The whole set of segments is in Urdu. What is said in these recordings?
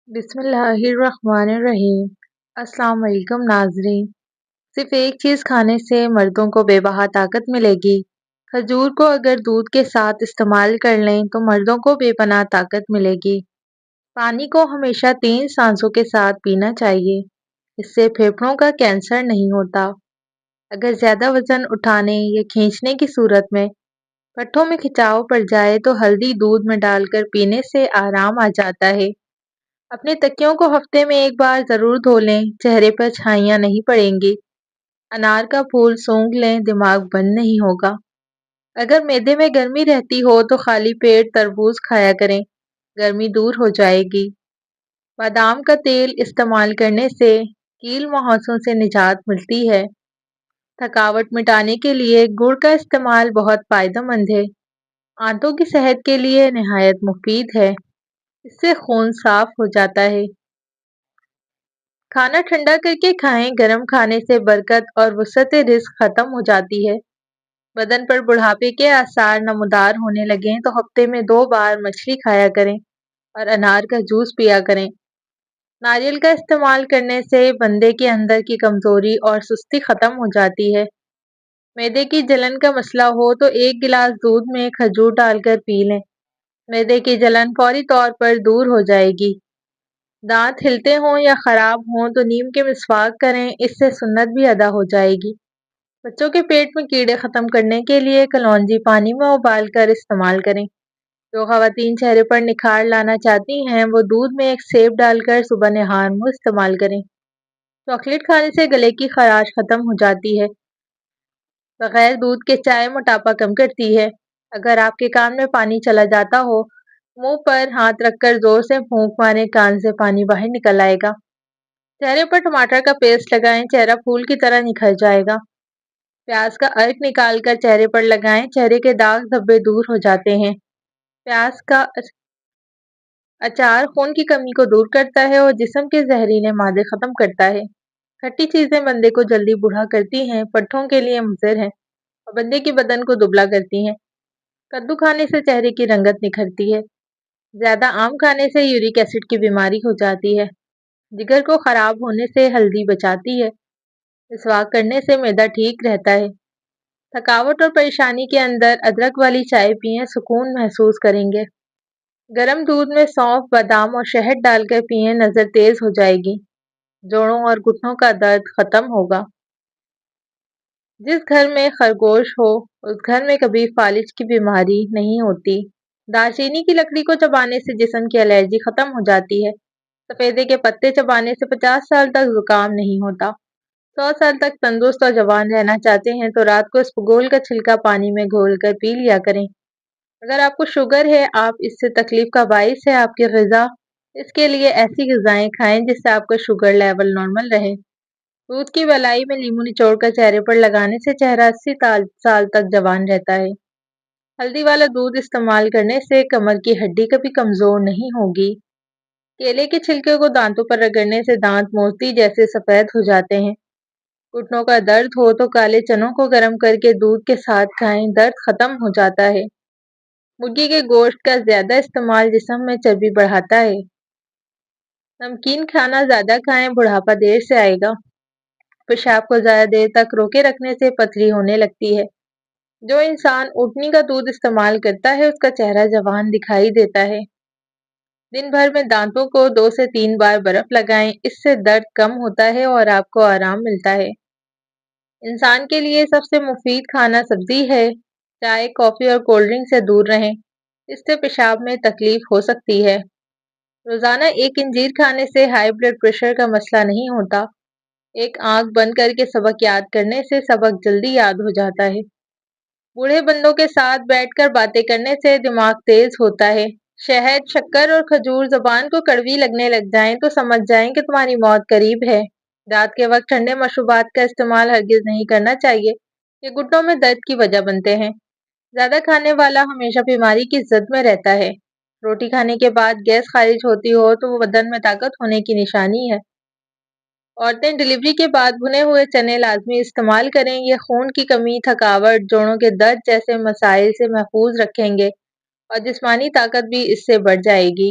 بسم اللہ الرحمن الرحیم۔ السلام علیکم ناظرین۔ صرف ایک چیز کھانے سے مردوں کو بے بہا طاقت ملے گی۔ کھجور کو اگر دودھ کے ساتھ استعمال کر لیں تو مردوں کو بے پناہ طاقت ملے گی۔ پانی کو ہمیشہ 3 سانسوں کے ساتھ پینا چاہیے۔ اس سے پھیپھڑوں کا کینسر نہیں ہوتا۔ اگر زیادہ وزن اٹھانے یا کھینچنے کی صورت میں پٹھوں میں کھچاؤ پڑ جائے تو ہلدی دودھ میں ڈال کر پینے سے آرام آ جاتا ہے۔ اپنے تکیوں کو ہفتے میں ایک بار ضرور دھو لیں، چہرے پر چھائیاں نہیں پڑیں گی۔ انار کا پھول سونگھ لیں، دماغ بند نہیں ہوگا۔ اگر معدے میں گرمی رہتی ہو تو خالی پیٹ تربوز کھایا کریں، گرمی دور ہو جائے گی۔ بادام کا تیل استعمال کرنے سے کیل مہاسوں سے نجات ملتی ہے۔ تھکاوٹ مٹانے کے لیے گڑ کا استعمال بہت فائدہ مند ہے۔ آنتوں کی صحت کے لیے نہایت مفید ہے۔ اس سے خون صاف ہو جاتا ہے۔ کھانا ٹھنڈا کر کے کھائیں، گرم کھانے سے برکت اور وسعت رزق ختم ہو جاتی ہے۔ بدن پر بڑھاپے کے آثار نمودار ہونے لگیں تو ہفتے میں 2 بار مچھلی کھایا کریں اور انار کا جوس پیا کریں۔ ناریل کا استعمال کرنے سے بندے کے اندر کی کمزوری اور سستی ختم ہو جاتی ہے۔ معدے کی جلن کا مسئلہ ہو تو 1 گلاس دودھ میں کھجور ڈال کر پی لیں، معدے کی جلن فوری طور پر دور ہو جائے گی۔ دانت ہلتے ہوں یا خراب ہوں تو نیم کے مسواک کریں، اس سے سنت بھی ادا ہو جائے گی۔ بچوں کے پیٹ میں کیڑے ختم کرنے کے لیے کلونجی پانی میں ابال کر استعمال کریں۔ جو خواتین چہرے پر نکھار لانا چاہتی ہیں وہ دودھ میں ایک سیب ڈال کر صبح نہار منہ استعمال کریں۔ چاکلیٹ کھانے سے گلے کی خراش ختم ہو جاتی ہے۔ بغیر دودھ کے چائے موٹاپا کم کرتی ہے۔ اگر آپ کے کان میں پانی چلا جاتا ہو، منہ پر ہاتھ رکھ کر زور سے پھونک ماریں، کان سے پانی باہر نکل آئے گا۔ چہرے پر ٹماٹر کا پیسٹ لگائیں، چہرہ پھول کی طرح نکھر جائے گا۔ پیاز کا ارک نکال کر چہرے پر لگائیں، چہرے کے داغ دھبے دور ہو جاتے ہیں۔ پیاز کا اچار خون کی کمی کو دور کرتا ہے اور جسم کے زہریلے مادے ختم کرتا ہے۔ کھٹی چیزیں بندے کو جلدی بوڑھا کرتی ہیں، پٹھوں کے لیے مضر ہیں اور بندے کی بدن کو دبلا کرتی ہیں۔ کدو کھانے سے چہرے کی رنگت نکھرتی ہے۔ زیادہ آم کھانے سے یورک ایسڈ کی بیماری ہو جاتی ہے۔ جگر کو خراب ہونے سے ہلدی بچاتی ہے۔ مسواک کرنے سے معدہ ٹھیک رہتا ہے۔ تھکاوٹ اور پریشانی کے اندر ادرک والی چائے پئیں، سکون محسوس کریں گے۔ گرم دودھ میں سونف، بادام اور شہد ڈال کر پئیں، نظر تیز ہو جائے گی۔ جوڑوں اور گھٹنوں کا درد ختم ہوگا۔ جس گھر میں خرگوش ہو اس گھر میں کبھی فالج کی بیماری نہیں ہوتی۔ دار چینی کی لکڑی کو چبانے سے جسم کی الرجی ختم ہو جاتی ہے۔ سفیدے کے پتے چبانے سے 50 سال تک زکام نہیں ہوتا۔ 100 سال تک تندرست اور جوان رہنا چاہتے ہیں تو رات کو اسپغول کا چھلکا پانی میں گھول کر پی لیا کریں۔ اگر آپ کو شوگر ہے، آپ اس سے تکلیف کا باعث ہے آپ کی غذا، اس کے لیے ایسی غذائیں کھائیں جس سے آپ کا شوگر لیول نارمل رہے۔ دودھ کی ولائی میں لیمو نچوڑ کر چہرے پر لگانے سے چہرہ 80 سال تک جوان رہتا ہے۔ ہلدی والا دودھ استعمال کرنے سے کمر کی ہڈی کبھی کمزور نہیں ہوگی۔ کیلے کے چھلکے کو دانتوں پر رگڑنے سے دانت موتی جیسے سفید ہو جاتے ہیں۔ گھٹنوں کا درد ہو تو کالے چنوں کو گرم کر کے دودھ کے ساتھ کھائیں، درد ختم ہو جاتا ہے۔ مرغی کے گوشت کا زیادہ استعمال جسم میں چربی بڑھاتا ہے۔ نمکین کھانا زیادہ کھائیں، بڑھاپا دیر سے آئے گا۔ پیشاب کو زیادہ دیر تک روکے رکھنے سے پتھری ہونے لگتی ہے۔ جو انسان اونٹنی کا دودھ استعمال کرتا ہے اس کا چہرہ جوان دکھائی دیتا ہے۔ دن بھر میں دانتوں کو 2 سے 3 بار برف لگائیں، اس سے درد کم ہوتا ہے اور آپ کو آرام ملتا ہے۔ انسان کے لیے سب سے مفید کھانا سبزی ہے۔ چائے، کافی اور کولڈ ڈرنک سے دور رہیں، اس سے پیشاب میں تکلیف ہو سکتی ہے۔ روزانہ 1 انجیر کھانے سے ہائی بلڈ پریشر کا مسئلہ نہیں ہوتا۔ ایک آنکھ بند کر کے سبق یاد کرنے سے سبق جلدی یاد ہو جاتا ہے۔ بوڑھے بندوں کے ساتھ بیٹھ کر باتیں کرنے سے دماغ تیز ہوتا ہے۔ شہد، شکر اور کھجور زبان کو کڑوی لگنے لگ جائیں تو سمجھ جائیں کہ تمہاری موت قریب ہے۔ رات کے وقت ٹھنڈے مشروبات کا استعمال ہرگز نہیں کرنا چاہیے، یہ گھٹنوں میں درد کی وجہ بنتے ہیں۔ زیادہ کھانے والا ہمیشہ بیماری کی زد میں رہتا ہے۔ روٹی کھانے کے بعد گیس خارج ہوتی ہو تو وہ بدن میں طاقت ہونے کی نشانی ہے۔ عورتیں ڈلیوری کے بعد بھنے ہوئے چنے لازمی استعمال کریں، یہ خون کی کمی، تھکاوٹ، جوڑوں کے درد جیسے مسائل سے محفوظ رکھیں گے اور جسمانی طاقت بھی اس سے بڑھ جائے گی۔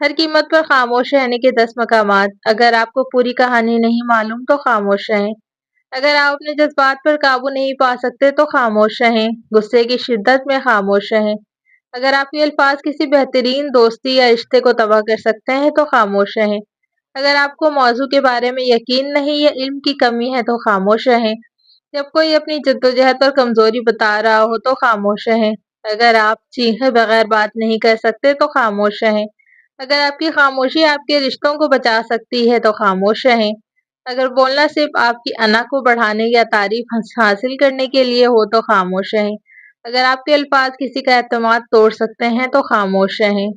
ہر قیمت پر خاموش رہنے کے 10 مقامات۔ اگر آپ کو پوری کہانی نہیں معلوم تو خاموش رہیں۔ اگر آپ اپنے جذبات پر قابو نہیں پا سکتے تو خاموش رہیں۔ غصے کی شدت میں خاموش رہیں۔ اگر آپ کے الفاظ کسی بہترین دوستی یا رشتے کو تباہ کر سکتے ہیں تو خاموش رہیں۔ اگر آپ کو موضوع کے بارے میں یقین نہیں یا علم کی کمی ہے تو خاموش رہیں۔ جب کوئی اپنی جدوجہد پر کمزوری بتا رہا ہو تو خاموش رہیں۔ اگر آپ چیخے بغیر بات نہیں کر سکتے تو خاموش رہیں۔ اگر آپ کی خاموشی آپ کے رشتوں کو بچا سکتی ہے تو خاموش رہیں۔ اگر بولنا صرف آپ کی انا کو بڑھانے یا تعریف حاصل کرنے کے لیے ہو تو خاموش رہیں۔ اگر آپ کے الفاظ کسی کا اعتماد توڑ سکتے ہیں تو خاموش رہیں۔